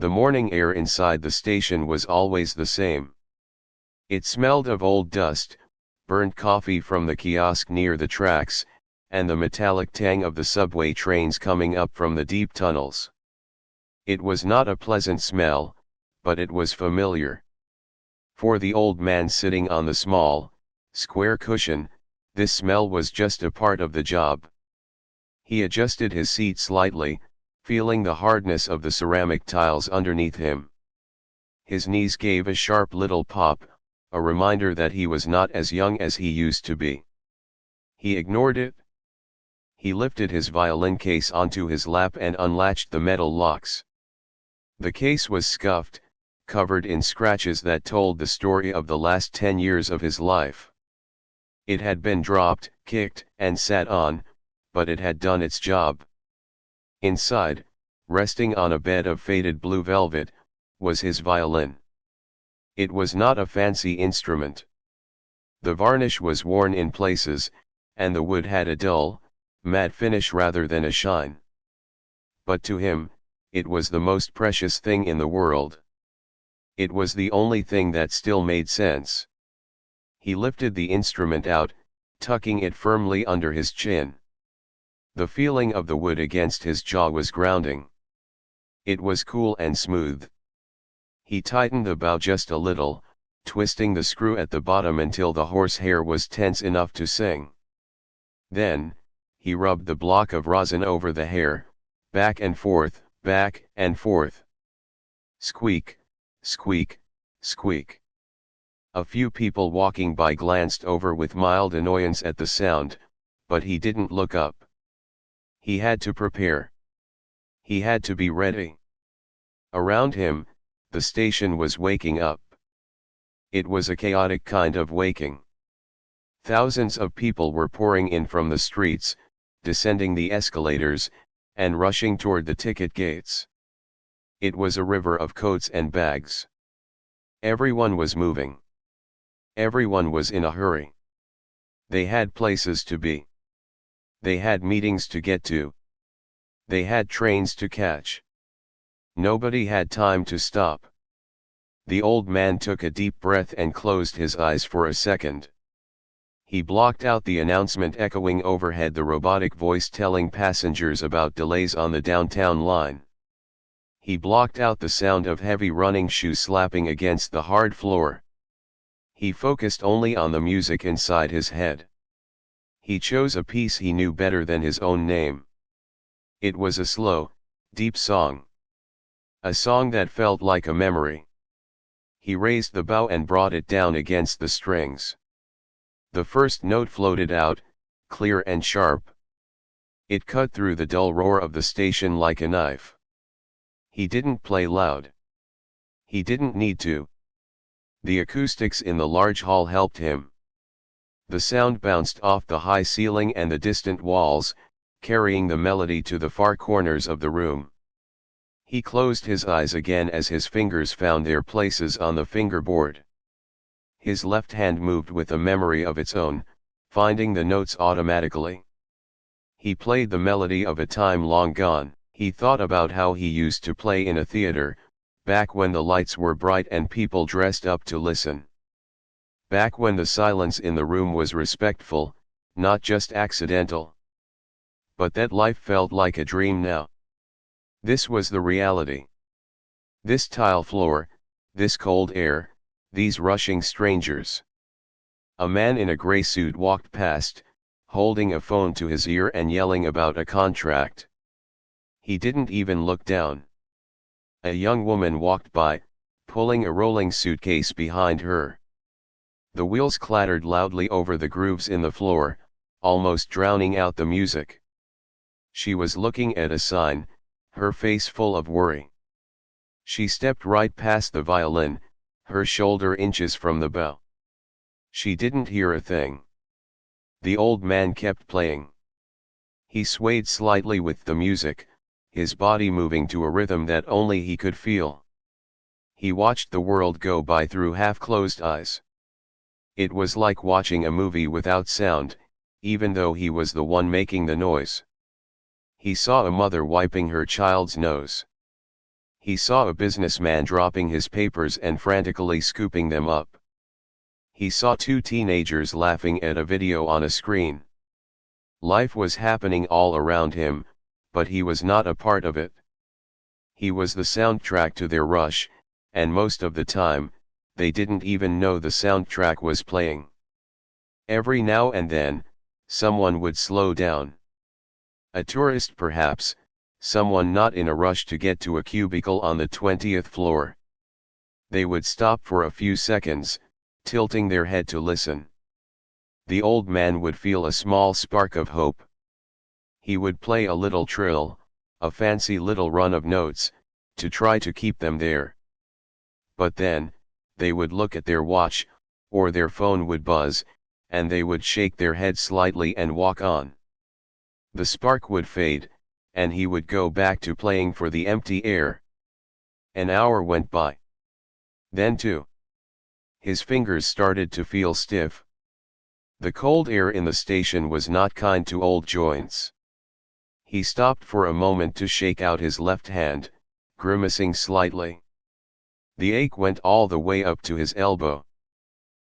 The morning air inside the station was always the same. It smelled of old dust, burnt coffee from the kiosk near the tracks, and the metallic tang of the subway trains coming up from the deep tunnels. It was not a pleasant smell, but it was familiar. For the old man sitting on the small, square cushion, this smell was just a part of the job. He adjusted his seat slightly, feeling the hardness of the ceramic tiles underneath him. His knees gave a sharp little pop, a reminder that he was not as young as he used to be. He ignored it. He lifted his violin case onto his lap and unlatched the metal locks. The case was scuffed, covered in scratches that told the story of the last 10 years of his life. It had been dropped, kicked, and sat on, but it had done its job. Inside, resting on a bed of faded blue velvet, was his violin. It was not a fancy instrument. The varnish was worn in places, and the wood had a dull, matte finish rather than a shine. But to him, it was the most precious thing in the world. It was the only thing that still made sense. He lifted the instrument out, tucking it firmly under his chin. The feeling of the wood against his jaw was grounding. It was cool and smooth. He tightened the bow just a little, twisting the screw at the bottom until the horsehair was tense enough to sing. Then, he rubbed the block of rosin over the hair, back and forth, back and forth. Squeak, squeak, squeak. A few people walking by glanced over with mild annoyance at the sound, but he didn't look up. He had to prepare. He had to be ready. Around him, the station was waking up. It was a chaotic kind of waking. Thousands of people were pouring in from the streets, descending the escalators, and rushing toward the ticket gates. It was a river of coats and bags. Everyone was moving. Everyone was in a hurry. They had places to be. They had meetings to get to. They had trains to catch. Nobody had time to stop. The old man took a deep breath and closed his eyes for a second. He blocked out the announcement echoing overhead, the robotic voice telling passengers about delays on the downtown line. He blocked out the sound of heavy running shoes slapping against the hard floor. He focused only on the music inside his head. He chose a piece he knew better than his own name. It was a slow, deep song. A song that felt like a memory. He raised the bow and brought it down against the strings. The first note floated out, clear and sharp. It cut through the dull roar of the station like a knife. He didn't play loud. He didn't need to. The acoustics in the large hall helped him. The sound bounced off the high ceiling and the distant walls, carrying the melody to the far corners of the room. He closed his eyes again as his fingers found their places on the fingerboard. His left hand moved with a memory of its own, finding the notes automatically. He played the melody of a time long gone. He thought about how he used to play in a theater, back when the lights were bright and people dressed up to listen. Back when the silence in the room was respectful, not just accidental. But that life felt like a dream now. This was the reality. This tile floor, this cold air, these rushing strangers. A man in a gray suit walked past, holding a phone to his ear and yelling about a contract. He didn't even look down. A young woman walked by, pulling a rolling suitcase behind her. The wheels clattered loudly over the grooves in the floor, almost drowning out the music. She was looking at a sign, her face full of worry. She stepped right past the violin, her shoulder inches from the bow. She didn't hear a thing. The old man kept playing. He swayed slightly with the music, his body moving to a rhythm that only he could feel. He watched the world go by through half-closed eyes. It was like watching a movie without sound, even though he was the one making the noise. He saw a mother wiping her child's nose. He saw a businessman dropping his papers and frantically scooping them up. He saw two teenagers laughing at a video on a screen. Life was happening all around him, but he was not a part of it. He was the soundtrack to their rush, and most of the time, they didn't even know the soundtrack was playing. Every now and then, someone would slow down. A tourist perhaps, someone not in a rush to get to a cubicle on the 20th floor. They would stop for a few seconds, tilting their head to listen. The old man would feel a small spark of hope. He would play a little trill, a fancy little run of notes, to try to keep them there. But then, they would look at their watch, or their phone would buzz, and they would shake their head slightly and walk on. The spark would fade, and he would go back to playing for the empty air. An hour went by. Then two. His fingers started to feel stiff. The cold air in the station was not kind to old joints. He stopped for a moment to shake out his left hand, grimacing slightly. The ache went all the way up to his elbow.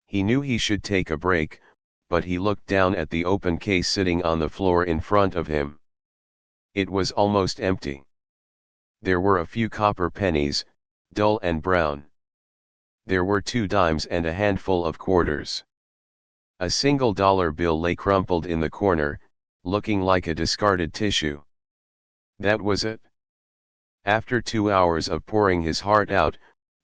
He knew he should take a break, but he looked down at the open case sitting on the floor in front of him. It was almost empty. There were a few copper pennies, dull and brown. There were 2 dimes and a handful of quarters. A single dollar bill lay crumpled in the corner, looking like a discarded tissue. That was it. After 2 hours of pouring his heart out,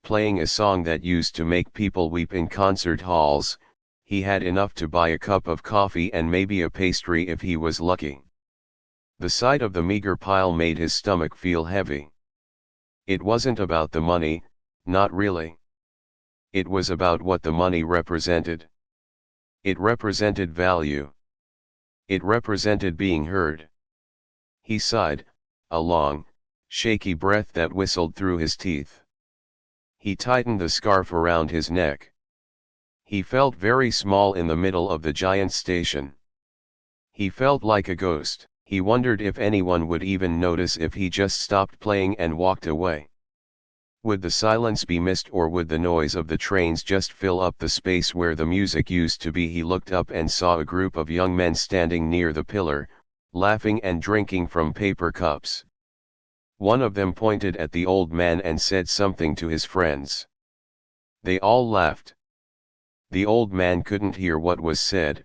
playing a song that used to make people weep in concert halls, he had enough to buy a cup of coffee and maybe a pastry if he was lucky. The sight of the meager pile made his stomach feel heavy. It wasn't about the money, not really. It was about what the money represented. It represented value. It represented being heard. He sighed, a long, shaky breath that whistled through his teeth. He tightened the scarf around his neck. He felt very small in the middle of the giant station. He felt like a ghost. He wondered if anyone would even notice if he just stopped playing and walked away. Would the silence be missed, or would the noise of the trains just fill up the space where the music used to be? He looked up and saw a group of young men standing near the pillar, laughing and drinking from paper cups. One of them pointed at the old man and said something to his friends. They all laughed. The old man couldn't hear what was said,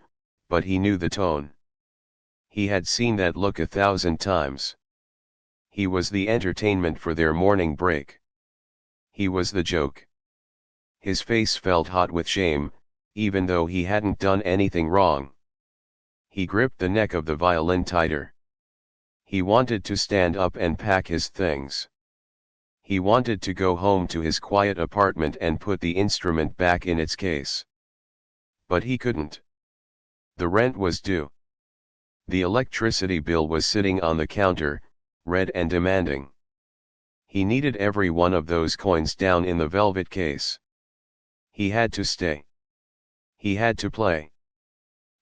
but he knew the tone. He had seen that look 1,000 times. He was the entertainment for their morning break. He was the joke. His face felt hot with shame, even though he hadn't done anything wrong. He gripped the neck of the violin tighter. He wanted to stand up and pack his things. He wanted to go home to his quiet apartment and put the instrument back in its case. But he couldn't. The rent was due. The electricity bill was sitting on the counter, red and demanding. He needed every one of those coins down in the velvet case. He had to stay. He had to play.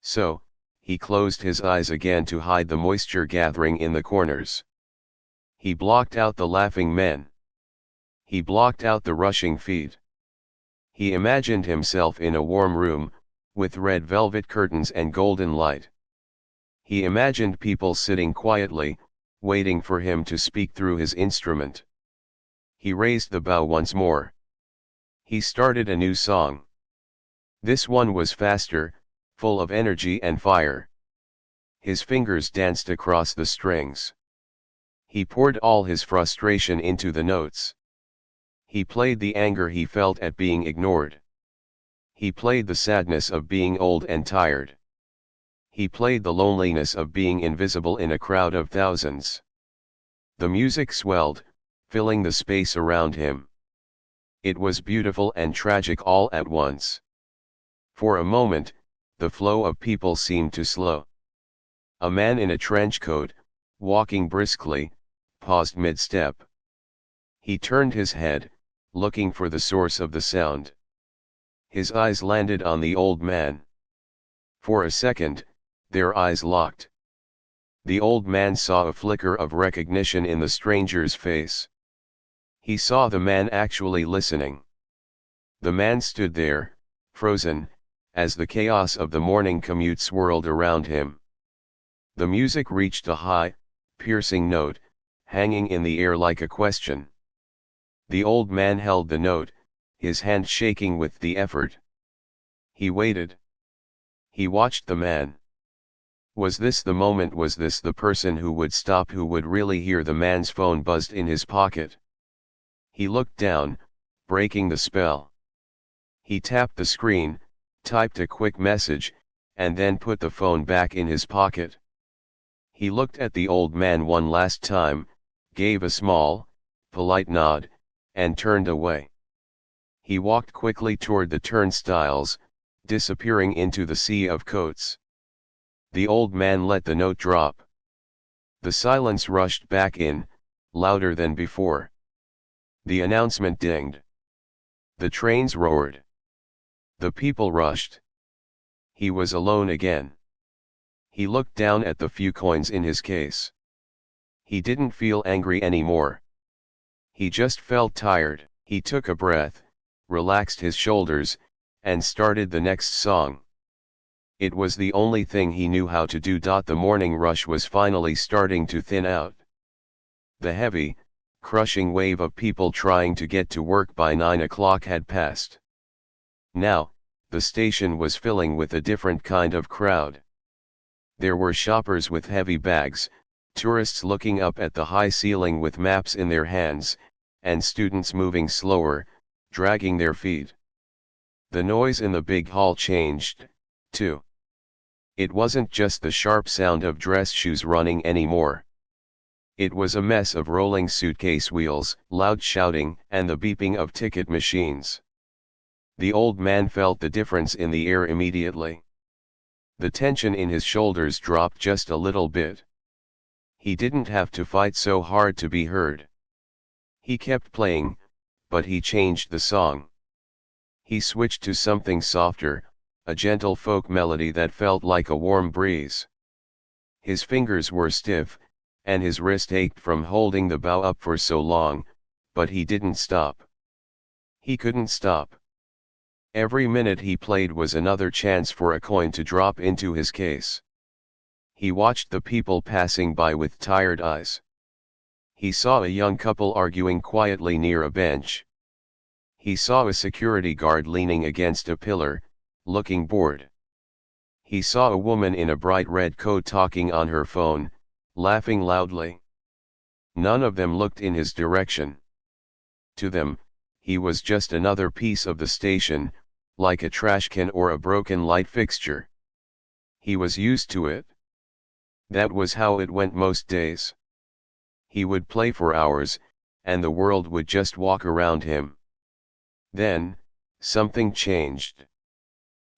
So, he closed his eyes again to hide the moisture gathering in the corners. He blocked out the laughing men. He blocked out the rushing feet. He imagined himself in a warm room, with red velvet curtains and golden light. He imagined people sitting quietly, waiting for him to speak through his instrument. He raised the bow once more. He started a new song. This one was faster, full of energy and fire. His fingers danced across the strings. He poured all his frustration into the notes. He played the anger he felt at being ignored. He played the sadness of being old and tired. He played the loneliness of being invisible in a crowd of thousands. The music swelled, filling the space around him. It was beautiful and tragic all at once. For a moment, the flow of people seemed to slow. A man in a trench coat, walking briskly, paused mid-step. He turned his head, looking for the source of the sound. His eyes landed on the old man. For a second, their eyes locked. The old man saw a flicker of recognition in the stranger's face. He saw the man actually listening. The man stood there, frozen, as the chaos of the morning commute swirled around him. The music reached a high, piercing note, hanging in the air like a question. The old man held the note, his hand shaking with the effort. He waited. He watched the man. Was this the moment? Was this the person who would stop, who would really hear? The man's phone buzzed in his pocket. He looked down, breaking the spell. He tapped the screen, typed a quick message, and then put the phone back in his pocket. He looked at the old man one last time, gave a small, polite nod, and turned away. He walked quickly toward the turnstiles, disappearing into the sea of coats. The old man let the note drop. The silence rushed back in, louder than before. The announcement dinged. The trains roared. The people rushed. He was alone again. He looked down at the few coins in his case. He didn't feel angry anymore. He just felt tired. He took a breath, relaxed his shoulders, and started the next song. It was the only thing he knew how to do. The morning rush was finally starting to thin out. The heavy, crushing wave of people trying to get to work by 9 o'clock had passed. Now, the station was filling with a different kind of crowd. There were shoppers with heavy bags, tourists looking up at the high ceiling with maps in their hands, and students moving slower, dragging their feet. The noise in the big hall changed, too. It wasn't just the sharp sound of dress shoes running anymore. It was a mess of rolling suitcase wheels, loud shouting, and the beeping of ticket machines. The old man felt the difference in the air immediately. The tension in his shoulders dropped just a little bit. He didn't have to fight so hard to be heard. He kept playing, but he changed the song. He switched to something softer, a gentle folk melody that felt like a warm breeze. His fingers were stiff, and his wrist ached from holding the bow up for so long, but he didn't stop. He couldn't stop. Every minute he played was another chance for a coin to drop into his case. He watched the people passing by with tired eyes. He saw a young couple arguing quietly near a bench. He saw a security guard leaning against a pillar, looking bored. He saw a woman in a bright red coat talking on her phone, laughing loudly. None of them looked in his direction. To them, he was just another piece of the station, like a trash can or a broken light fixture. He was used to it. That was how it went most days. He would play for hours, and the world would just walk around him. Then, something changed.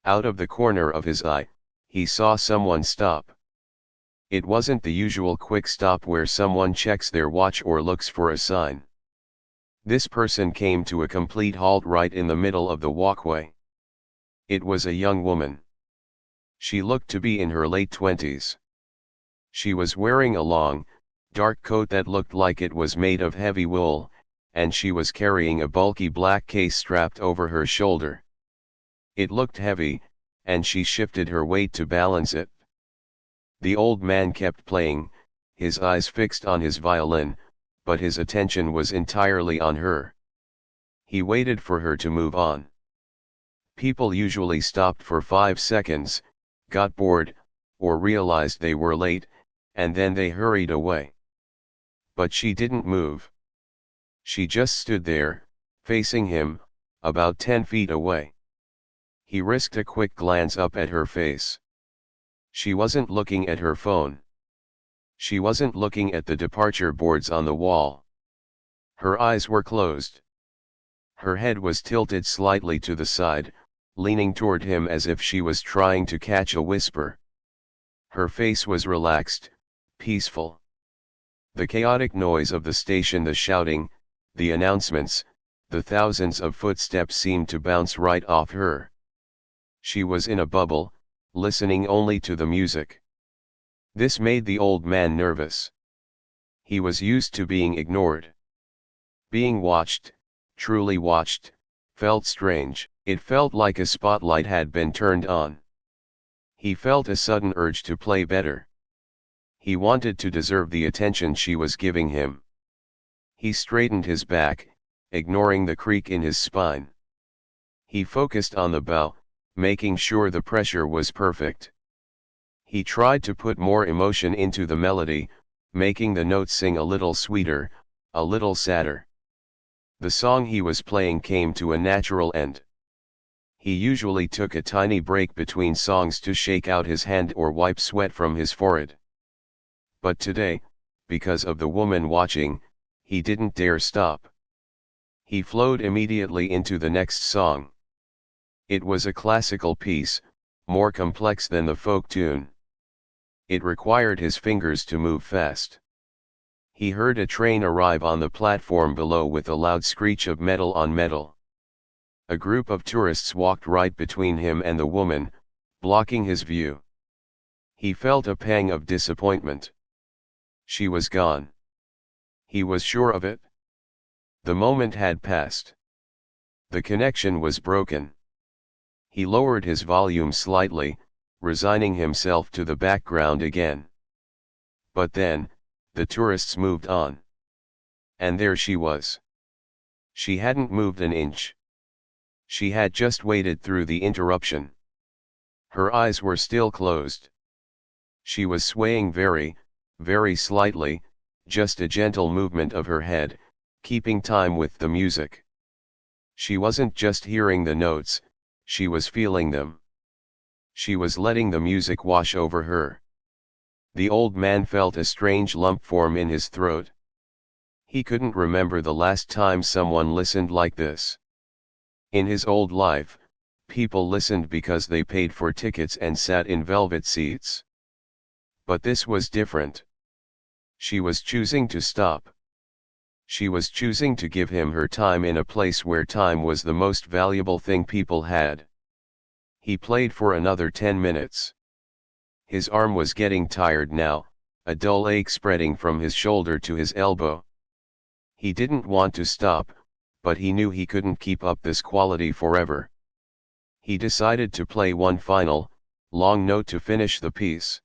Out of the corner of his eye, he saw someone stop. It wasn't the usual quick stop where someone checks their watch or looks for a sign. This person came to a complete halt right in the middle of the walkway. It was a young woman. She looked to be in her late 20s. She was wearing a long, dark coat that looked like it was made of heavy wool, and she was carrying a bulky black case strapped over her shoulder. It looked heavy, and she shifted her weight to balance it. The old man kept playing, his eyes fixed on his violin, but his attention was entirely on her. He waited for her to move on. People usually stopped for 5 seconds, got bored, or realized they were late, and then they hurried away. But she didn't move. She just stood there, facing him, about 10 feet away. He risked a quick glance up at her face. She wasn't looking at her phone. She wasn't looking at the departure boards on the wall. Her eyes were closed. Her head was tilted slightly to the side, leaning toward him as if she was trying to catch a whisper. Her face was relaxed, peaceful. The chaotic noise of the station, the shouting, the announcements, the thousands of footsteps seemed to bounce right off her. She was in a bubble, listening only to the music. This made the old man nervous. He was used to being ignored. Being watched, truly watched, felt strange. It felt like a spotlight had been turned on. He felt a sudden urge to play better. He wanted to deserve the attention she was giving him. He straightened his back, ignoring the creak in his spine. He focused on the bow, making sure the pressure was perfect. He tried to put more emotion into the melody, making the notes sing a little sweeter, a little sadder. The song he was playing came to a natural end. He usually took a tiny break between songs to shake out his hand or wipe sweat from his forehead. But today, because of the woman watching, he didn't dare stop. He flowed immediately into the next song. It was a classical piece, more complex than the folk tune. It required his fingers to move fast. He heard a train arrive on the platform below with a loud screech of metal on metal. A group of tourists walked right between him and the woman, blocking his view. He felt a pang of disappointment. She was gone. He was sure of it. The moment had passed. The connection was broken. He lowered his volume slightly, resigning himself to the background again. But then, the tourists moved on. And there she was. She hadn't moved an inch. She had just waited through the interruption. Her eyes were still closed. She was swaying very, very slightly, just a gentle movement of her head, keeping time with the music. She wasn't just hearing the notes, she was feeling them. She was letting the music wash over her. The old man felt a strange lump form in his throat. He couldn't remember the last time someone listened like this. In his old life, people listened because they paid for tickets and sat in velvet seats. But this was different. She was choosing to stop. She was choosing to give him her time in a place where time was the most valuable thing people had. He played for another 10 minutes. His arm was getting tired now, a dull ache spreading from his shoulder to his elbow. He didn't want to stop, but he knew he couldn't keep up this quality forever. He decided to play one final, long note to finish the piece.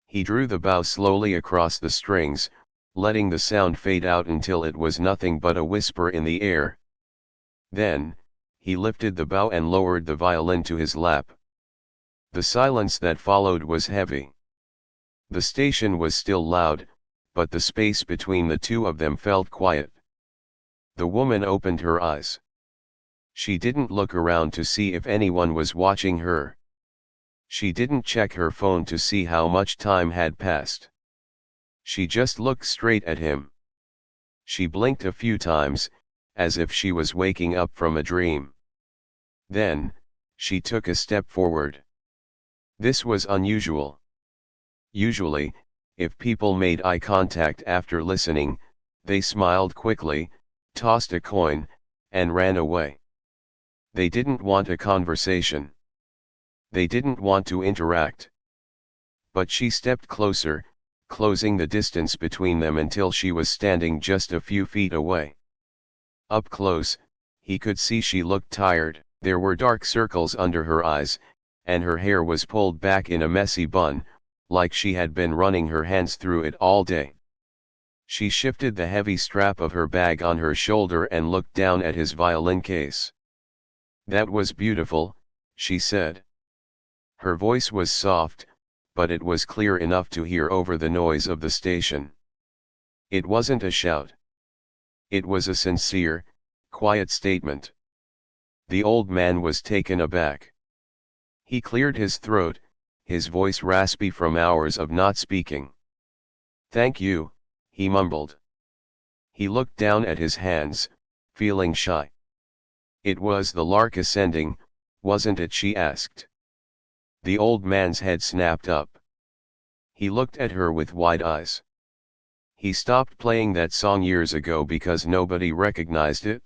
He drew the bow slowly across the strings, letting the sound fade out until it was nothing but a whisper in the air. Then, he lifted the bow and lowered the violin to his lap. The silence that followed was heavy. The station was still loud, but the space between the two of them felt quiet. The woman opened her eyes. She didn't look around to see if anyone was watching her. She didn't check her phone to see how much time had passed. She just looked straight at him. She blinked a few times, as if she was waking up from a dream. Then, she took a step forward. This was unusual. Usually, if people made eye contact after listening, they smiled quickly, tossed a coin, and ran away. They didn't want a conversation. They didn't want to interact. But she stepped closer, closing the distance between them until she was standing just a few feet away. Up close, he could see she looked tired. There were dark circles under her eyes, and her hair was pulled back in a messy bun, like she had been running her hands through it all day. She shifted the heavy strap of her bag on her shoulder and looked down at his violin case. "That was beautiful," she said. Her voice was soft, but it was clear enough to hear over the noise of the station. It wasn't a shout. It was a sincere, quiet statement. The old man was taken aback. He cleared his throat, his voice raspy from hours of not speaking. "Thank you," he mumbled. He looked down at his hands, feeling shy. "It was the lark ascending, wasn't it?" she asked. The old man's head snapped up. He looked at her with wide eyes. He stopped playing that song years ago because nobody recognized it.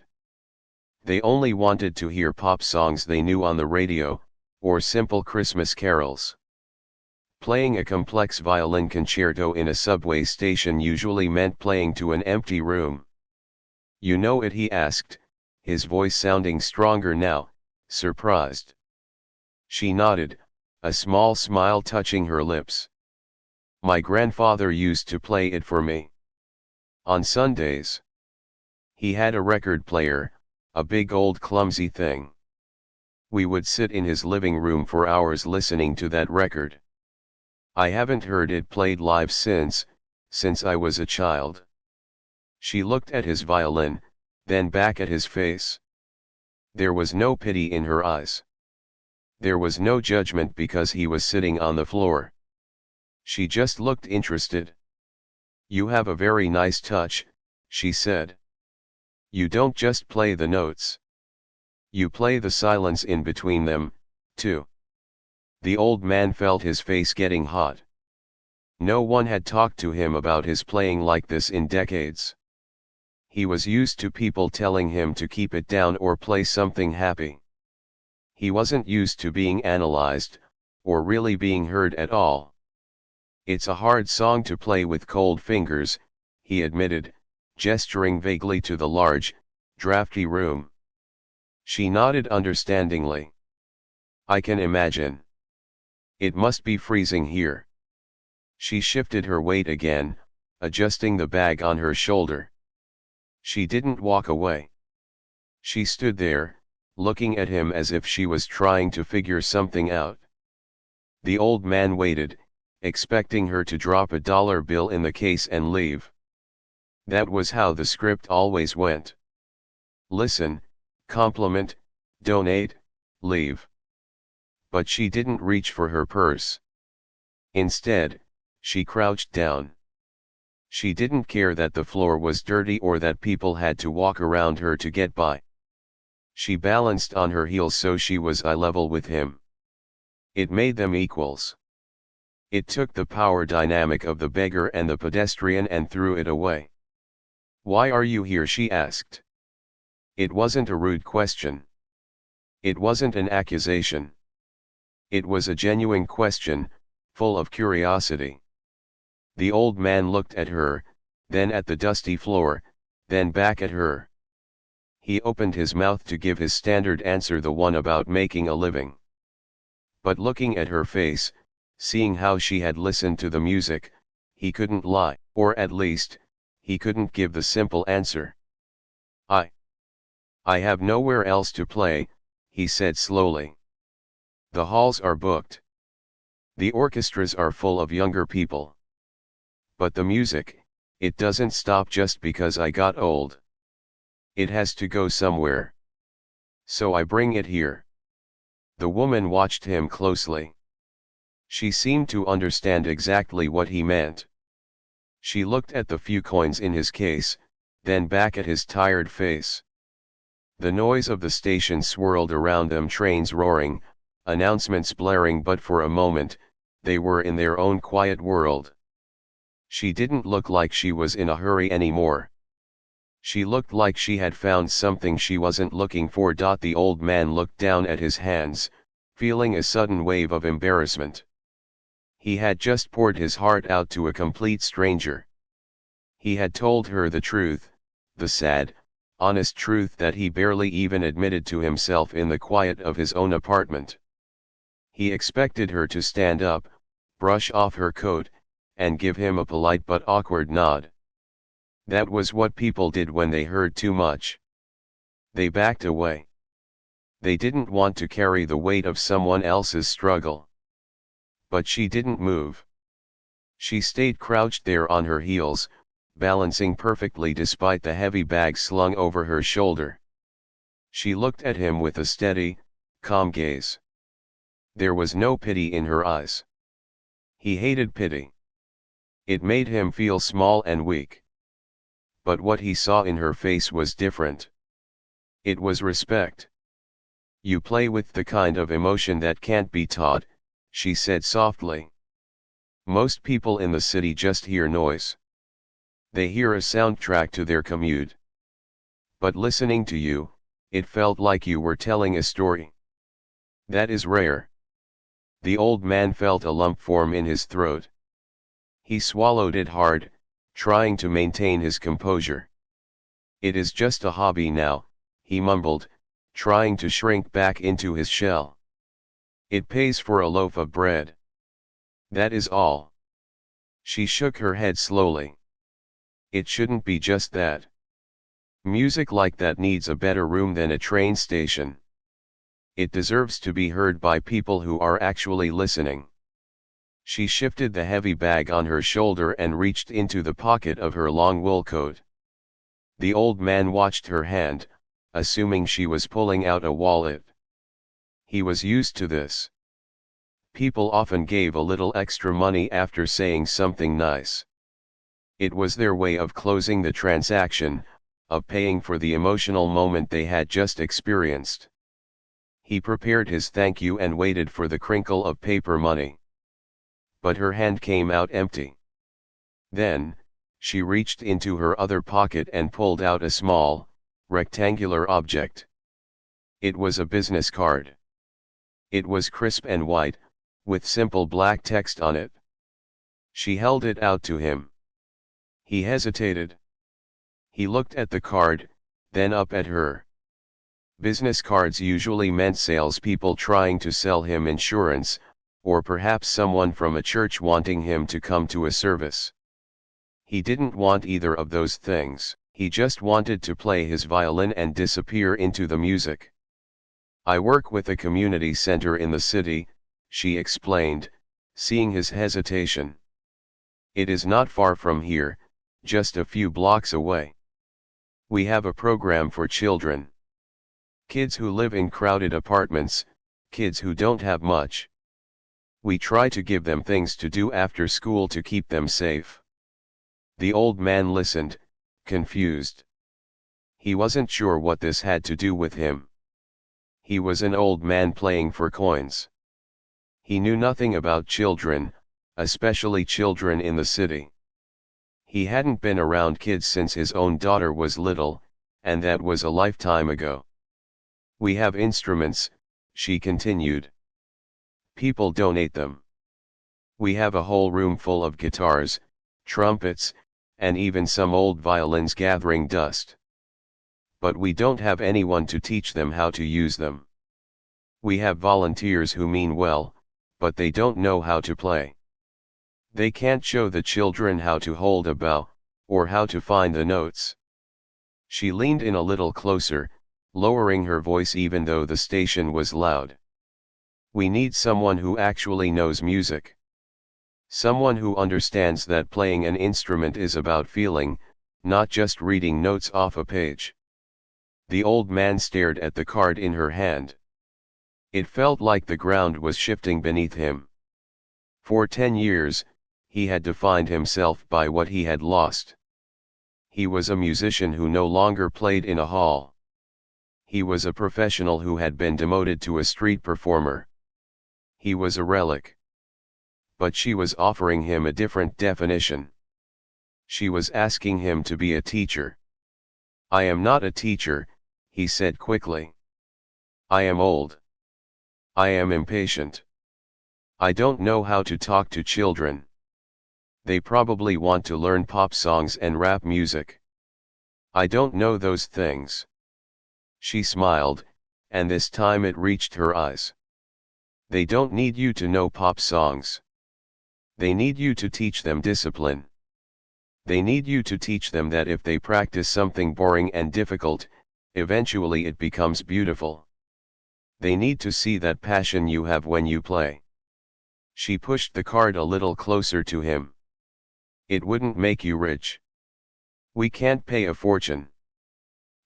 They only wanted to hear pop songs they knew on the radio, or simple Christmas carols. Playing a complex violin concerto in a subway station usually meant playing to an empty room. You know it, he asked, his voice sounding stronger now, surprised. She nodded, a small smile touching her lips. My grandfather used to play it for me. On Sundays. He had a record player, a big old clumsy thing. We would sit in his living room for hours listening to that record. I haven't heard it played live since I was a child. She looked at his violin, then back at his face. There was no pity in her eyes. There was no judgment because he was sitting on the floor. She just looked interested. You have a very nice touch, she said. You don't just play the notes. You play the silence in between them, too. The old man felt his face getting hot. No one had talked to him about his playing like this in decades. He was used to people telling him to keep it down or play something happy. He wasn't used to being analyzed, or really being heard at all. It's a hard song to play with cold fingers, he admitted, gesturing vaguely to the large, drafty room. She nodded understandingly. I can imagine. It must be freezing here. She shifted her weight again, adjusting the bag on her shoulder. She didn't walk away. She stood there, looking at him as if she was trying to figure something out. The old man waited, expecting her to drop a dollar bill in the case and leave. That was how the script always went. Listen, compliment, donate, leave. But she didn't reach for her purse. Instead, she crouched down. She didn't care that the floor was dirty or that people had to walk around her to get by. She balanced on her heels so she was eye level with him. It made them equals. It took the power dynamic of the beggar and the pedestrian and threw it away. Why are you here? She asked. It wasn't a rude question. It wasn't an accusation. It was a genuine question, full of curiosity. The old man looked at her, then at the dusty floor, then back at her. He opened his mouth to give his standard answer, the one about making a living. But looking at her face, seeing how she had listened to the music, he couldn't lie, or at least, he couldn't give the simple answer. I have nowhere else to play, he said slowly. The halls are booked. The orchestras are full of younger people. But the music, it doesn't stop just because I got old. It has to go somewhere. So I bring it here. The woman watched him closely. She seemed to understand exactly what he meant. She looked at the few coins in his case, then back at his tired face. The noise of the station swirled around them, trains roaring, announcements blaring, but for a moment, they were in their own quiet world. She didn't look like she was in a hurry anymore. She looked like she had found something she wasn't looking for. The old man looked down at his hands, feeling a sudden wave of embarrassment. He had just poured his heart out to a complete stranger. He had told her the truth, the sad, honest truth that he barely even admitted to himself in the quiet of his own apartment. He expected her to stand up, brush off her coat, and give him a polite but awkward nod. That was what people did when they heard too much. They backed away. They didn't want to carry the weight of someone else's struggle. But she didn't move. She stayed crouched there on her heels, balancing perfectly despite the heavy bag slung over her shoulder. She looked at him with a steady, calm gaze. There was no pity in her eyes. He hated pity. It made him feel small and weak. But what he saw in her face was different. It was respect. You play with the kind of emotion that can't be taught, she said softly. Most people in the city just hear noise. They hear a soundtrack to their commute. But listening to you, it felt like you were telling a story. That is rare. The old man felt a lump form in his throat. He swallowed it hard, trying to maintain his composure. It is just a hobby now, he mumbled, trying to shrink back into his shell. It pays for a loaf of bread. That is all. She shook her head slowly. It shouldn't be just that. Music like that needs a better room than a train station. It deserves to be heard by people who are actually listening. She shifted the heavy bag on her shoulder and reached into the pocket of her long wool coat. The old man watched her hand, assuming she was pulling out a wallet. He was used to this. People often gave a little extra money after saying something nice. It was their way of closing the transaction, of paying for the emotional moment they had just experienced. He prepared his thank you and waited for the crinkle of paper money. But her hand came out empty. Then, she reached into her other pocket and pulled out a small, rectangular object. It was a business card. It was crisp and white, with simple black text on it. She held it out to him. He hesitated. He looked at the card, then up at her. Business cards usually meant salespeople trying to sell him insurance, or perhaps someone from a church wanting him to come to a service. He didn't want either of those things. He just wanted to play his violin and disappear into the music. I work with a community center in the city, she explained, seeing his hesitation. It is not far from here, just a few blocks away. We have a program for children. Kids who live in crowded apartments, kids who don't have much. We try to give them things to do after school to keep them safe. The old man listened, confused. He wasn't sure what this had to do with him. He was an old man playing for coins. He knew nothing about children, especially children in the city. He hadn't been around kids since his own daughter was little, and that was a lifetime ago. We have instruments, she continued. People donate them. We have a whole room full of guitars, trumpets, and even some old violins gathering dust. But we don't have anyone to teach them how to use them. We have volunteers who mean well, but they don't know how to play. They can't show the children how to hold a bow, or how to find the notes. She leaned in a little closer, lowering her voice even though the station was loud. We need someone who actually knows music. Someone who understands that playing an instrument is about feeling, not just reading notes off a page. The old man stared at the card in her hand. It felt like the ground was shifting beneath him. For 10 years, he had defined himself by what he had lost. He was a musician who no longer played in a hall. He was a professional who had been demoted to a street performer. He was a relic. But she was offering him a different definition. She was asking him to be a teacher. I am not a teacher, he said quickly. I am old. I am impatient. I don't know how to talk to children. They probably want to learn pop songs and rap music. I don't know those things. She smiled, and this time it reached her eyes. They don't need you to know pop songs. They need you to teach them discipline. They need you to teach them that if they practice something boring and difficult, eventually it becomes beautiful. They need to see that passion you have when you play. She pushed the card a little closer to him. It wouldn't make you rich. We can't pay a fortune.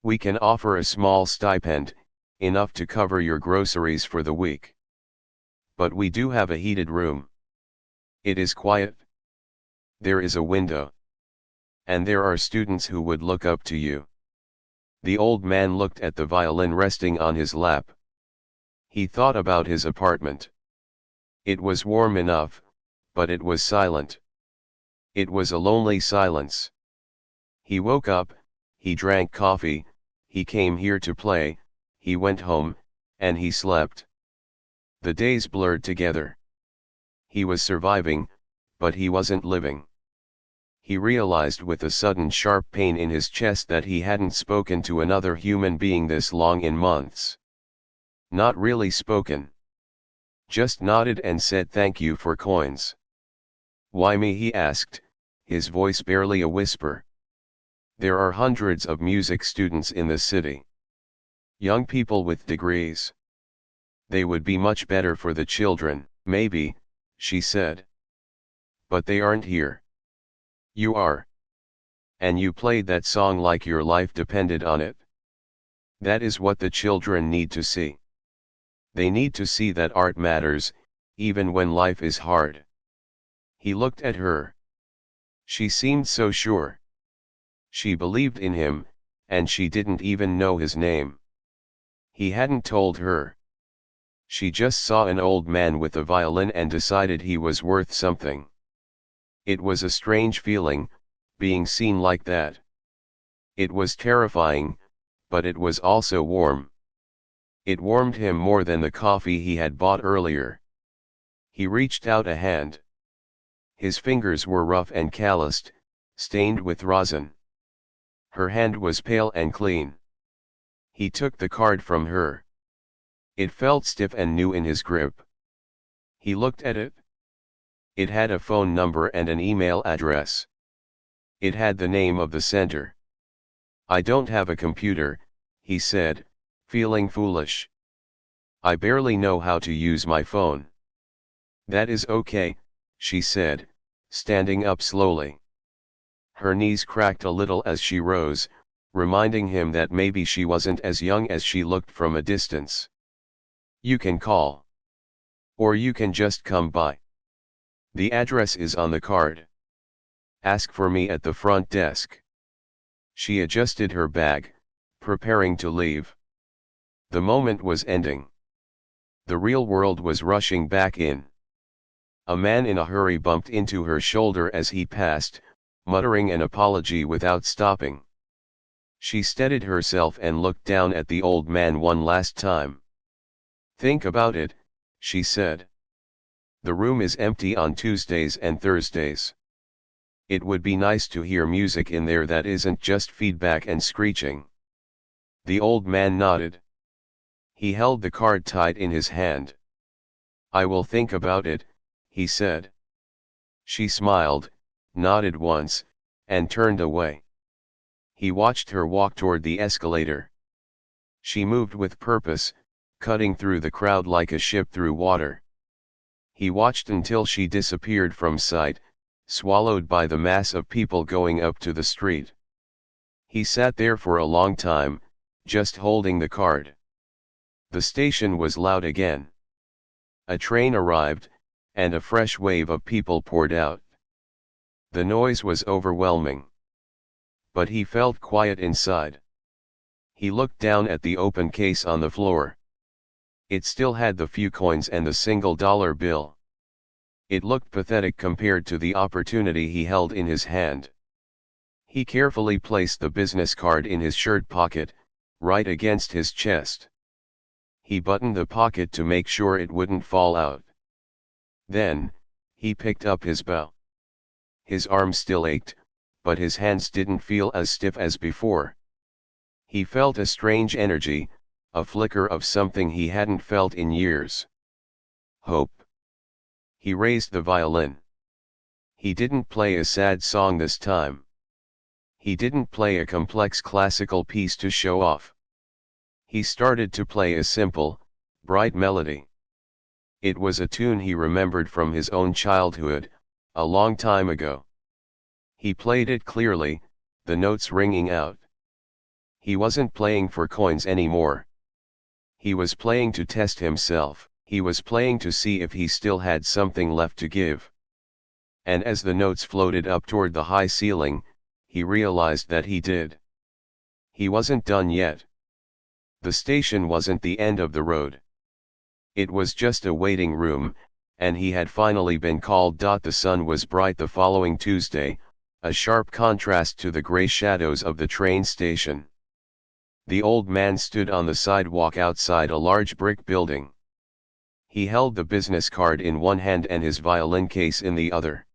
We can offer a small stipend, enough to cover your groceries for the week. But we do have a heated room. It is quiet. There is a window. And there are students who would look up to you. The old man looked at the violin resting on his lap. He thought about his apartment. It was warm enough, but it was silent. It was a lonely silence. He woke up, he drank coffee, he came here to play, he went home, and he slept. The days blurred together. He was surviving, but he wasn't living. He realized with a sudden sharp pain in his chest that he hadn't spoken to another human being this long in months. Not really spoken. Just nodded and said thank you for coins. Why me, he asked, his voice barely a whisper. There are hundreds of music students in the city. Young people with degrees. They would be much better for the children. Maybe, she said. But they aren't here. You are. And you played that song like your life depended on it. That is what the children need to see. They need to see that art matters, even when life is hard. He looked at her. She seemed so sure. She believed in him, and she didn't even know his name. He hadn't told her. She just saw an old man with a violin and decided he was worth something. It was a strange feeling, being seen like that. It was terrifying, but it was also warm. It warmed him more than the coffee he had bought earlier. He reached out a hand. His fingers were rough and calloused, stained with rosin. Her hand was pale and clean. He took the card from her. It felt stiff and new in his grip. He looked at it. It had a phone number and an email address. It had the name of the center. I don't have a computer, he said, feeling foolish. I barely know how to use my phone. That is okay, she said, standing up slowly. Her knees cracked a little as she rose, reminding him that maybe she wasn't as young as she looked from a distance. You can call. Or you can just come by. The address is on the card. Ask for me at the front desk. She adjusted her bag, preparing to leave. The moment was ending. The real world was rushing back in. A man in a hurry bumped into her shoulder as he passed, muttering an apology without stopping. She steadied herself and looked down at the old man one last time. Think about it, she said. The room is empty on Tuesdays and Thursdays. It would be nice to hear music in there that isn't just feedback and screeching. The old man nodded. He held the card tight in his hand. I will think about it, he said. She smiled, nodded once, and turned away. He watched her walk toward the escalator. She moved with purpose, cutting through the crowd like a ship through water. He watched until she disappeared from sight, swallowed by the mass of people going up to the street. He sat there for a long time, just holding the card. The station was loud again. A train arrived, and a fresh wave of people poured out. The noise was overwhelming. But he felt quiet inside. He looked down at the open case on the floor. It still had the few coins and the $1 bill. It looked pathetic compared to the opportunity he held in his hand. He carefully placed the business card in his shirt pocket, right against his chest. He buttoned the pocket to make sure it wouldn't fall out. Then, he picked up his bow. His arm still ached, but his hands didn't feel as stiff as before. He felt a strange energy, a flicker of something he hadn't felt in years. Hope. He raised the violin. He didn't play a sad song this time. He didn't play a complex classical piece to show off. He started to play a simple, bright melody. It was a tune he remembered from his own childhood, a long time ago. He played it clearly, the notes ringing out. He wasn't playing for coins anymore. He was playing to test himself. He was playing to see if he still had something left to give. And as the notes floated up toward the high ceiling, he realized that he did. He wasn't done yet. The station wasn't the end of the road. It was just a waiting room, and he had finally been called. The sun was bright the following Tuesday, a sharp contrast to the gray shadows of the train station. The old man stood on the sidewalk outside a large brick building. He held the business card in one hand and his violin case in the other.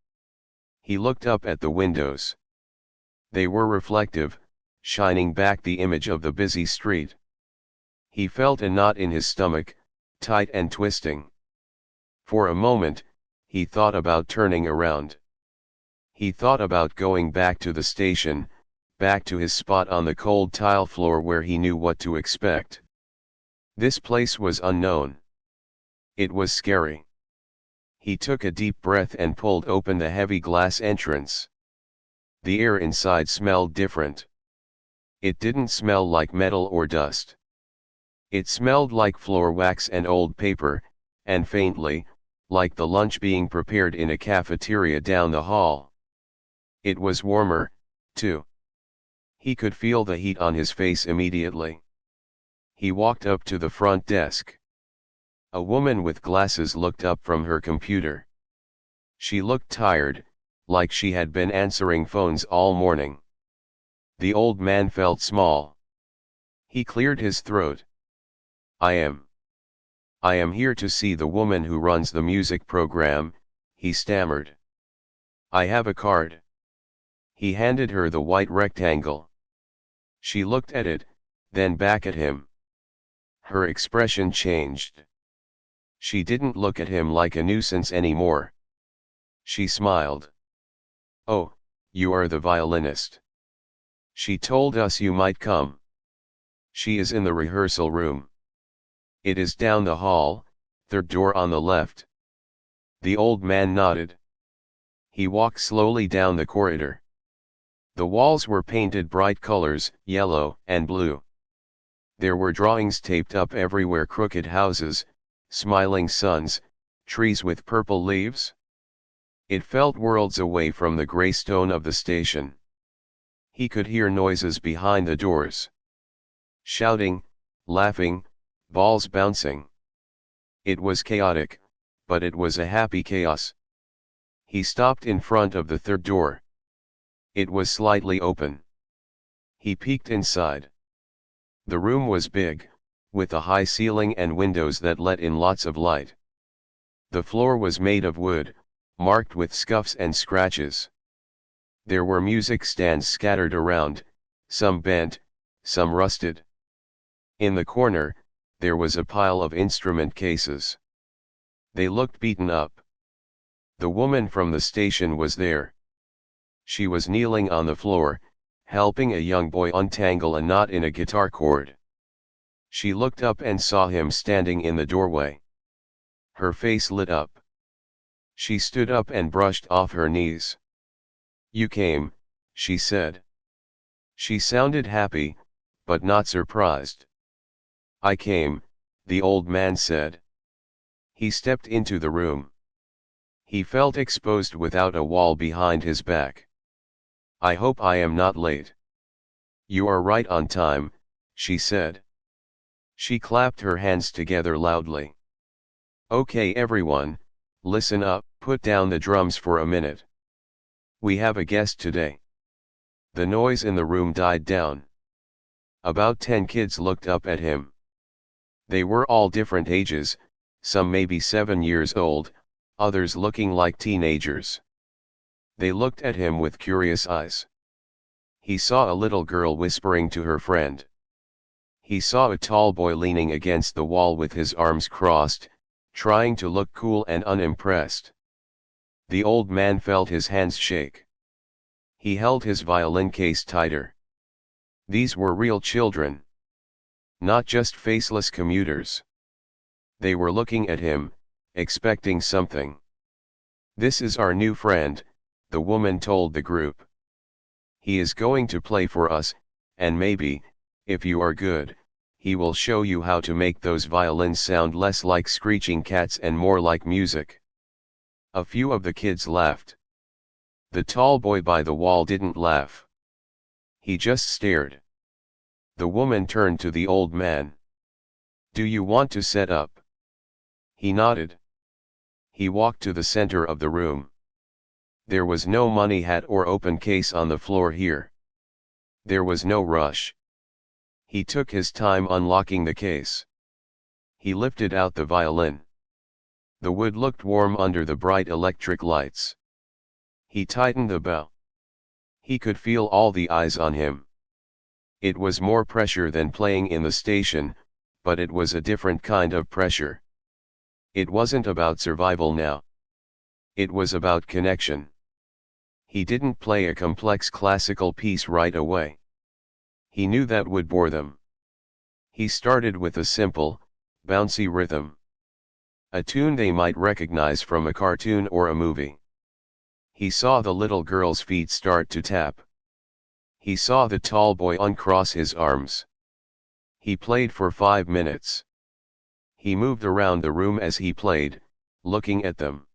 He looked up at the windows. They were reflective, shining back the image of the busy street. He felt a knot in his stomach, tight and twisting. For a moment, he thought about turning around. He thought about going back to the station, back to his spot on the cold tile floor where he knew what to expect. This place was unknown. It was scary. He took a deep breath and pulled open the heavy glass entrance. The air inside smelled different. It didn't smell like metal or dust. It smelled like floor wax and old paper, and faintly, like the lunch being prepared in a cafeteria down the hall. It was warmer, too. He could feel the heat on his face immediately. He walked up to the front desk. A woman with glasses looked up from her computer. She looked tired, like she had been answering phones all morning. The old man felt small. He cleared his throat. I am here to see the woman who runs the music program, he stammered. I have a card. He handed her the white rectangle. She looked at it, then back at him. Her expression changed. She didn't look at him like a nuisance anymore. She smiled. Oh, you are the violinist. She told us you might come. She is in the rehearsal room. It is down the hall, third door on the left. The old man nodded. He walked slowly down the corridor. The walls were painted bright colors, yellow and blue. There were drawings taped up everywhere: crooked houses, smiling suns, trees with purple leaves. It felt worlds away from the gray stone of the station. He could hear noises behind the doors. Shouting, laughing, balls bouncing. It was chaotic, but it was a happy chaos. He stopped in front of the third door. It was slightly open. He peeked inside. The room was big, with a high ceiling and windows that let in lots of light. The floor was made of wood, marked with scuffs and scratches. There were music stands scattered around, some bent, some rusted. In the corner, there was a pile of instrument cases. They looked beaten up. The woman from the station was there. She was kneeling on the floor, helping a young boy untangle a knot in a guitar cord. She looked up and saw him standing in the doorway. Her face lit up. She stood up and brushed off her knees. You came, she said. She sounded happy, but not surprised. I came, the old man said. He stepped into the room. He felt exposed without a wall behind his back. I hope I am not late. You are right on time, she said. She clapped her hands together loudly. Okay everyone, listen up, put down the drums for a minute. We have a guest today. The noise in the room died down. About 10 kids looked up at him. They were all different ages, some maybe 7 years old, others looking like teenagers. They looked at him with curious eyes. He saw a little girl whispering to her friend. He saw a tall boy leaning against the wall with his arms crossed, trying to look cool and unimpressed. The old man felt his hands shake. He held his violin case tighter. These were real children. Not just faceless commuters. They were looking at him, expecting something. This is our new friend, the woman told the group. He is going to play for us, and maybe, if you are good, he will show you how to make those violins sound less like screeching cats and more like music. A few of the kids laughed. The tall boy by the wall didn't laugh. He just stared. The woman turned to the old man. Do you want to set up? He nodded. He walked to the center of the room. There was no money hat or open case on the floor here. There was no rush. He took his time unlocking the case. He lifted out the violin. The wood looked warm under the bright electric lights. He tightened the bow. He could feel all the eyes on him. It was more pressure than playing in the station, but it was a different kind of pressure. It wasn't about survival now. It was about connection. He didn't play a complex classical piece right away. He knew that would bore them. He started with a simple, bouncy rhythm. A tune they might recognize from a cartoon or a movie. He saw the little girl's feet start to tap. He saw the tall boy uncross his arms. He played for 5 minutes. He moved around the room as he played, looking at them.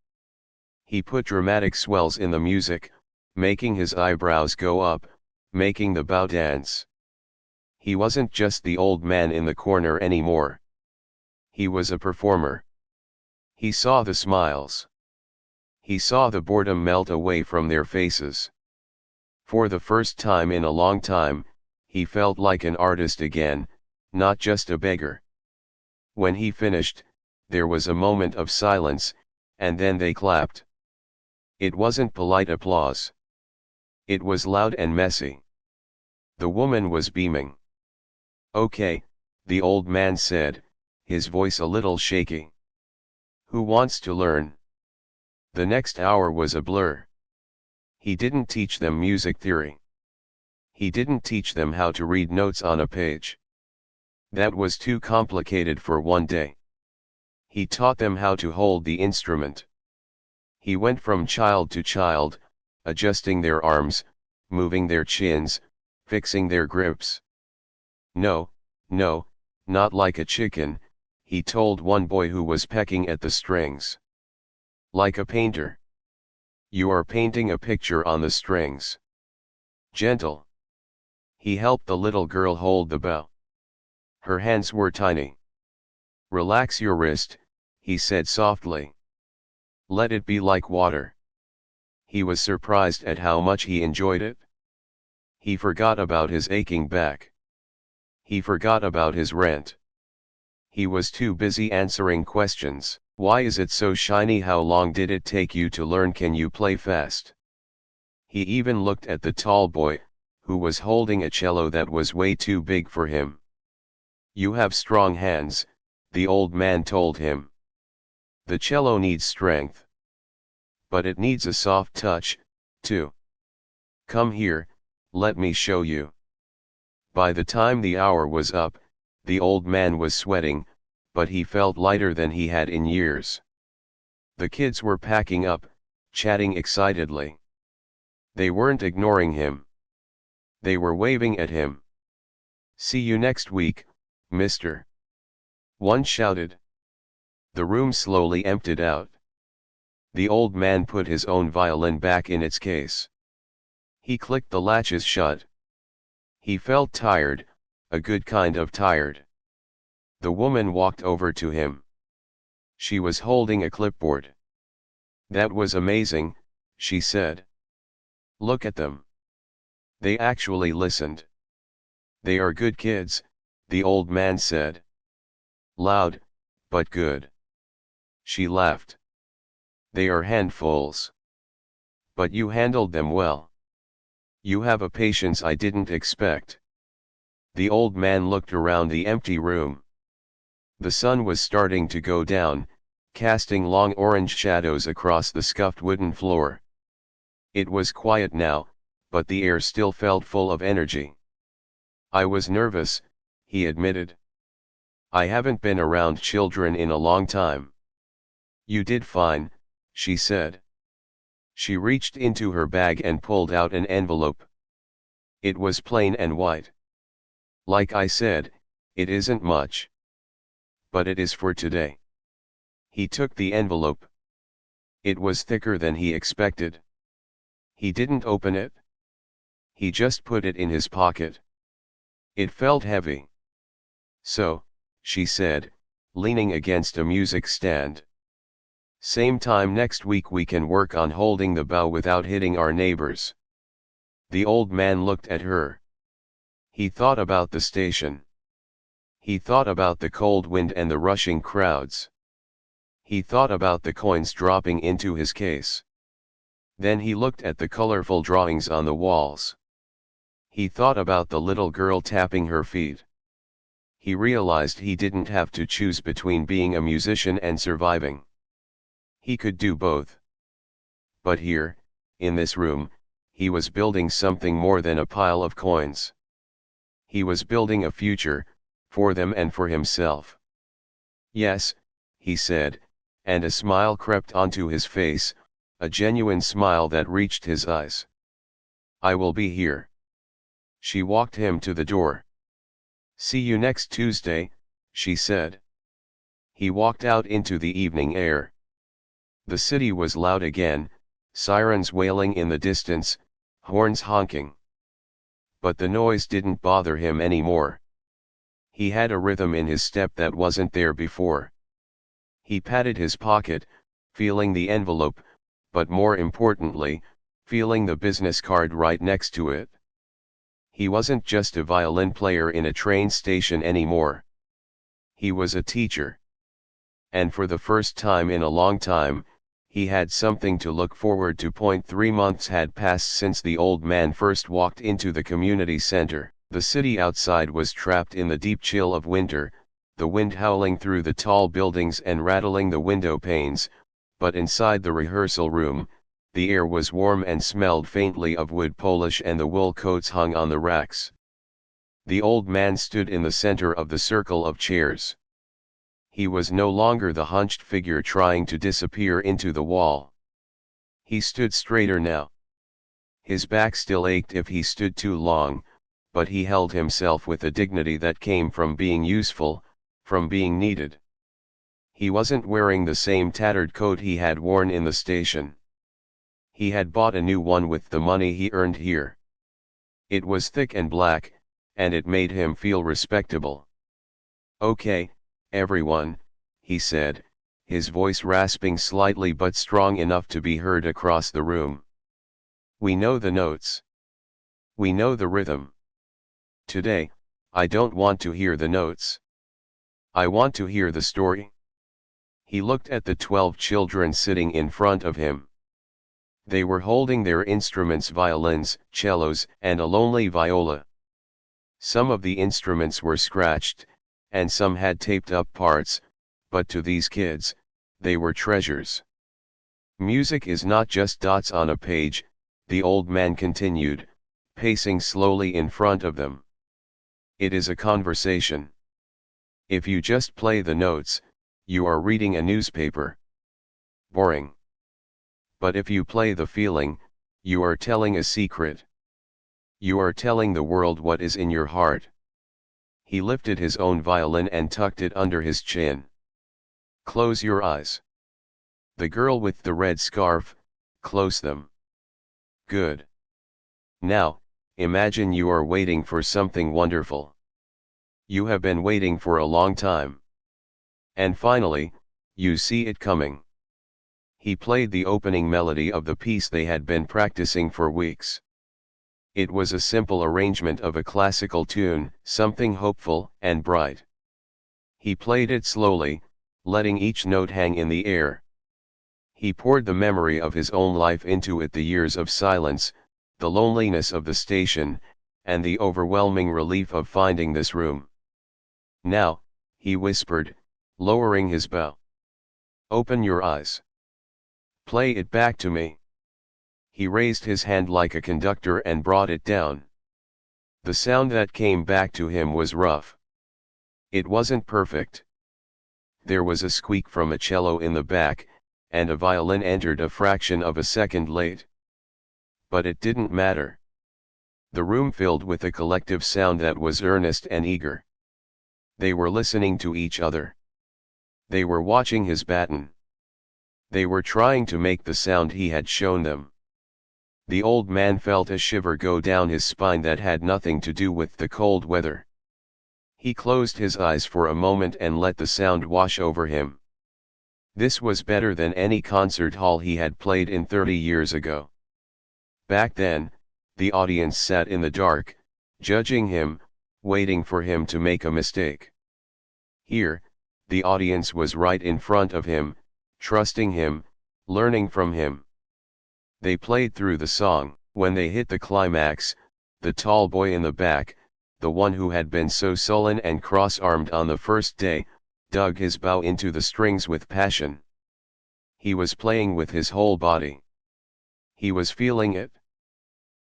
He put dramatic swells in the music, making his eyebrows go up, making the bow dance. He wasn't just the old man in the corner anymore. He was a performer. He saw the smiles. He saw the boredom melt away from their faces. For the first time in a long time, he felt like an artist again, not just a beggar. When he finished, there was a moment of silence, and then they clapped. It wasn't polite applause. It was loud and messy. The woman was beaming. "Okay," the old man said, his voice a little shaky. "Who wants to learn?" The next hour was a blur. He didn't teach them music theory. He didn't teach them how to read notes on a page. That was too complicated for one day. He taught them how to hold the instrument. He went from child to child, adjusting their arms, moving their chins, fixing their grips. "No, no, not like a chicken," he told one boy who was pecking at the strings. "Like a painter. You are painting a picture on the strings. Gentle." He helped the little girl hold the bow. Her hands were tiny. "Relax your wrist," he said softly. "Let it be like water." He was surprised at how much he enjoyed it. He forgot about his aching back. He forgot about his rent. He was too busy answering questions. "Why is it so shiny? How long did it take you to learn? Can you play fast?" He even looked at the tall boy, who was holding a cello that was way too big for him. "You have strong hands," the old man told him. "The cello needs strength. But it needs a soft touch, too. Come here, let me show you." By the time the hour was up, the old man was sweating, but he felt lighter than he had in years. The kids were packing up, chatting excitedly. They weren't ignoring him. They were waving at him. "See you next week, mister," one shouted. The room slowly emptied out. The old man put his own violin back in its case. He clicked the latches shut. He felt tired, a good kind of tired. The woman walked over to him. She was holding a clipboard. "That was amazing," she said. "Look at them. They actually listened." "They are good kids," the old man said. "Loud, but good." She laughed. "They are handfuls. But you handled them well. You have a patience I didn't expect." The old man looked around the empty room. The sun was starting to go down, casting long orange shadows across the scuffed wooden floor. It was quiet now, but the air still felt full of energy. "I was nervous," he admitted. "I haven't been around children in a long time." "You did fine," she said. She reached into her bag and pulled out an envelope. It was plain and white. "Like I said, it isn't much. But it is for today." He took the envelope. It was thicker than he expected. He didn't open it. He just put it in his pocket. It felt heavy. "So," she said, leaning against a music stand. "Same time next week we can work on holding the bow without hitting our neighbors." The old man looked at her. He thought about the station. He thought about the cold wind and the rushing crowds. He thought about the coins dropping into his case. Then he looked at the colorful drawings on the walls. He thought about the little girl tapping her feet. He realized he didn't have to choose between being a musician and surviving. He could do both. But here, in this room, he was building something more than a pile of coins. He was building a future, for them and for himself. Yes, he said, and a smile crept onto his face, a genuine smile that reached his eyes. I will be here. She walked him to the door. See you next Tuesday, she said. He walked out into the evening air. The city was loud again, sirens wailing in the distance, horns honking. But the noise didn't bother him anymore. He had a rhythm in his step that wasn't there before. He patted his pocket, feeling the envelope, but more importantly, feeling the business card right next to it. He wasn't just a violin player in a train station anymore. He was a teacher. And for the first time in a long time, he had something to look forward to. 3 months had passed since the old man first walked into the community center. The city outside was trapped in the deep chill of winter, the wind howling through the tall buildings and rattling the window panes, but inside the rehearsal room, the air was warm and smelled faintly of wood polish and the wool coats hung on the racks. The old man stood in the center of the circle of chairs. He was no longer the hunched figure trying to disappear into the wall. He stood straighter now. His back still ached if he stood too long, but he held himself with a dignity that came from being useful, from being needed. He wasn't wearing the same tattered coat he had worn in the station. He had bought a new one with the money he earned here. It was thick and black, and it made him feel respectable. Okay, everyone, he said, his voice rasping slightly but strong enough to be heard across the room. We know the notes. We know the rhythm. Today, I don't want to hear the notes. I want to hear the story. He looked at the 12 children sitting in front of him. They were holding their instruments, violins, cellos, and a lonely viola. Some of the instruments were scratched, and some had taped up parts, but to these kids, they were treasures. Music is not just dots on a page, the old man continued, pacing slowly in front of them. It is a conversation. If you just play the notes, you are reading a newspaper. Boring. But if you play the feeling, you are telling a secret. You are telling the world what is in your heart. He lifted his own violin and tucked it under his chin. Close your eyes. The girl with the red scarf, close them. Good. Now, imagine you are waiting for something wonderful. You have been waiting for a long time. And finally, you see it coming. He played the opening melody of the piece they had been practicing for weeks. It was a simple arrangement of a classical tune, something hopeful and bright. He played it slowly, letting each note hang in the air. He poured the memory of his own life into it, the years of silence, the loneliness of the station, and the overwhelming relief of finding this room. Now, he whispered, lowering his bow. Open your eyes. Play it back to me. He raised his hand like a conductor and brought it down. The sound that came back to him was rough. It wasn't perfect. There was a squeak from a cello in the back, and a violin entered a fraction of a second late. But it didn't matter. The room filled with a collective sound that was earnest and eager. They were listening to each other. They were watching his baton. They were trying to make the sound he had shown them. The old man felt a shiver go down his spine that had nothing to do with the cold weather. He closed his eyes for a moment and let the sound wash over him. This was better than any concert hall he had played in 30 years ago. Back then, the audience sat in the dark, judging him, waiting for him to make a mistake. Here, the audience was right in front of him, trusting him, learning from him. They played through the song. When they hit the climax, the tall boy in the back, the one who had been so sullen and cross-armed on the first day, dug his bow into the strings with passion. He was playing with his whole body. He was feeling it.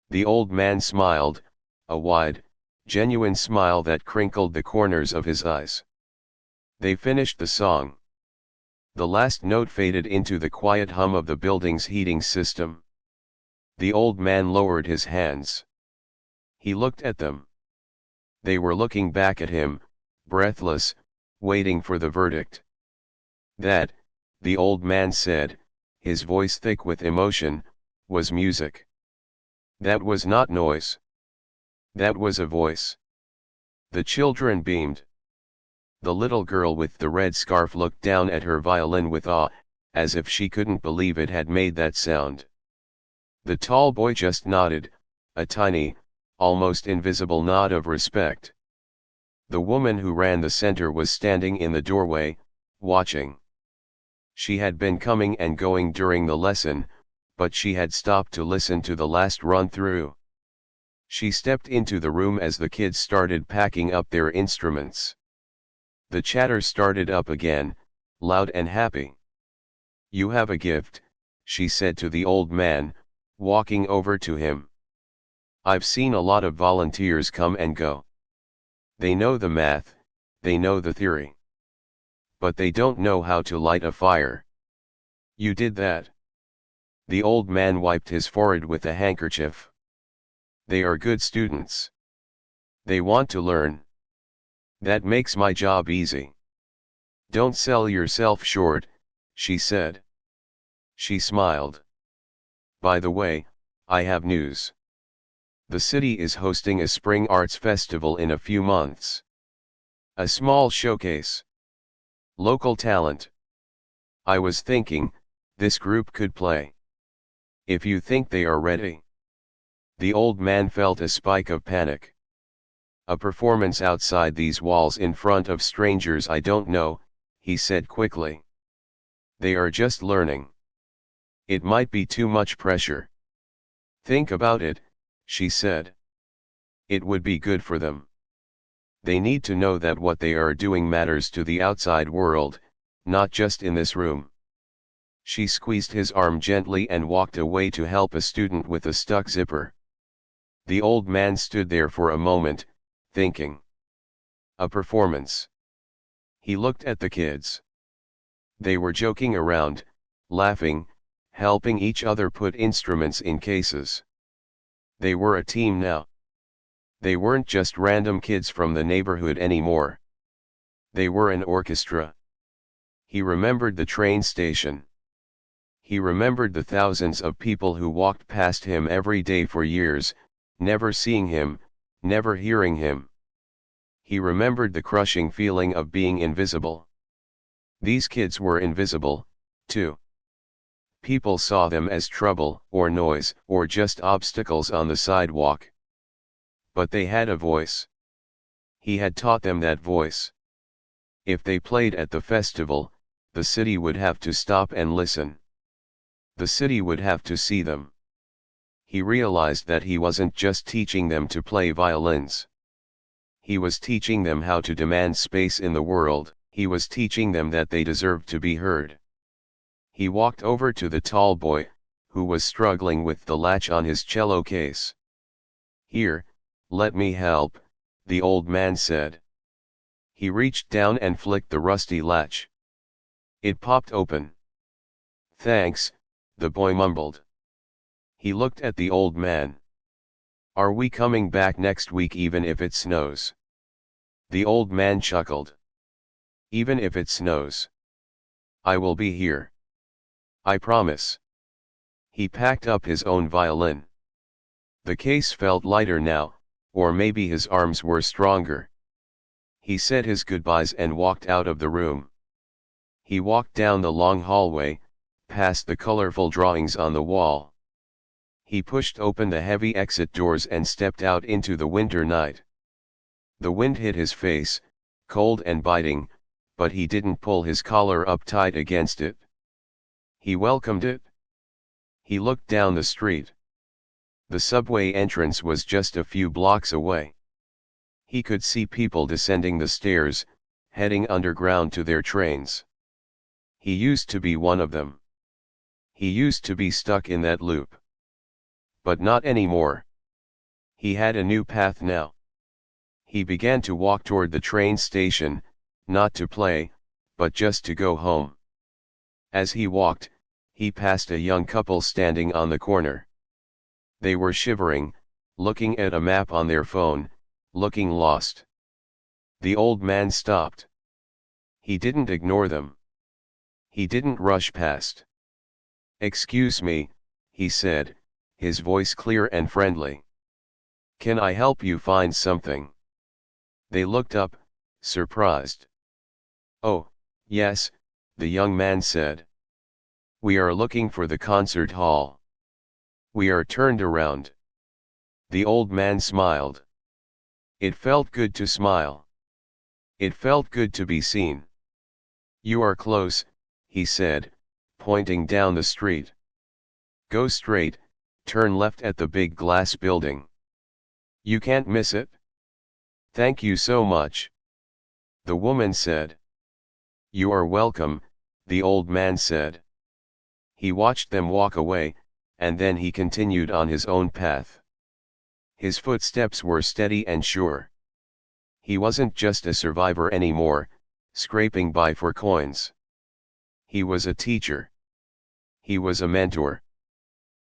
The old man smiled, a wide, genuine smile that crinkled the corners of his eyes. They finished the song. The last note faded into the quiet hum of the building's heating system. The old man lowered his hands. He looked at them. They were looking back at him, breathless, waiting for the verdict. That, the old man said, his voice thick with emotion, was music. That was not noise. That was a voice. The children beamed. The little girl with the red scarf looked down at her violin with awe, as if she couldn't believe it had made that sound. The tall boy just nodded, a tiny, almost invisible nod of respect. The woman who ran the center was standing in the doorway, watching. She had been coming and going during the lesson, but she had stopped to listen to the last run-through. She stepped into the room as the kids started packing up their instruments. The chatter started up again, loud and happy. "You have a gift," she said to the old man, walking over to him. "I've seen a lot of volunteers come and go. They know the math, they know the theory. But they don't know how to light a fire. You did that." The old man wiped his forehead with a handkerchief. "They are good students. They want to learn. That makes my job easy." "Don't sell yourself short," she said. She smiled. "By the way, I have news. The city is hosting a spring arts festival in a few months. A small showcase. Local talent. I was thinking, this group could play. If you think they are ready." The old man felt a spike of panic. "A performance outside these walls in front of strangers I don't know," he said quickly. "They are just learning. It might be too much pressure." "Think about it," she said. "It would be good for them. They need to know that what they are doing matters to the outside world, not just in this room." She squeezed his arm gently and walked away to help a student with a stuck zipper. The old man stood there for a moment, thinking. A performance. He looked at the kids. They were joking around, laughing, helping each other put instruments in cases. They were a team now. They weren't just random kids from the neighborhood anymore. They were an orchestra. He remembered the train station. He remembered the thousands of people who walked past him every day for years, never seeing him, never hearing him. He remembered the crushing feeling of being invisible. These kids were invisible, too. People saw them as trouble, or noise, or just obstacles on the sidewalk. But they had a voice. He had taught them that voice. If they played at the festival, the city would have to stop and listen. The city would have to see them. He realized that he wasn't just teaching them to play violins. He was teaching them how to demand space in the world. He was teaching them that they deserved to be heard. He walked over to the tall boy, who was struggling with the latch on his cello case. "Here, let me help," the old man said. He reached down and flicked the rusty latch. It popped open. "Thanks," the boy mumbled. He looked at the old man. "Are we coming back next week even if it snows?" The old man chuckled. "Even if it snows. I will be here. I promise." He packed up his own violin. The case felt lighter now, or maybe his arms were stronger. He said his goodbyes and walked out of the room. He walked down the long hallway, past the colorful drawings on the wall. He pushed open the heavy exit doors and stepped out into the winter night. The wind hit his face, cold and biting, but he didn't pull his collar up tight against it. He welcomed it. He looked down the street. The subway entrance was just a few blocks away. He could see people descending the stairs, heading underground to their trains. He used to be one of them. He used to be stuck in that loop. But not anymore. He had a new path now. He began to walk toward the train station, not to play, but just to go home. As he walked, he passed a young couple standing on the corner. They were shivering, looking at a map on their phone, looking lost. The old man stopped. He didn't ignore them. He didn't rush past. "Excuse me," he said, his voice clear and friendly. "Can I help you find something?" They looked up, surprised. "Oh, yes," the young man said. "We are looking for the concert hall." "We are turned around." The old man smiled. It felt good to smile. It felt good to be seen. "You are close," he said, pointing down the street. "Go straight, turn left at the big glass building. You can't miss it." "Thank you so much," the woman said. "You are welcome," the old man said. He watched them walk away, and then he continued on his own path. His footsteps were steady and sure. He wasn't just a survivor anymore, scraping by for coins. He was a teacher. He was a mentor.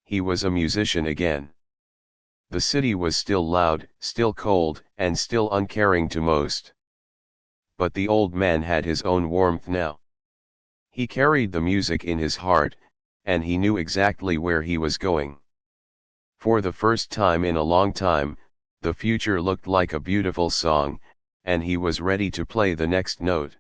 He was a musician again. The city was still loud, still cold, and still uncaring to most. But the old man had his own warmth now. He carried the music in his heart, and he knew exactly where he was going. For the first time in a long time, the future looked like a beautiful song, and he was ready to play the next note.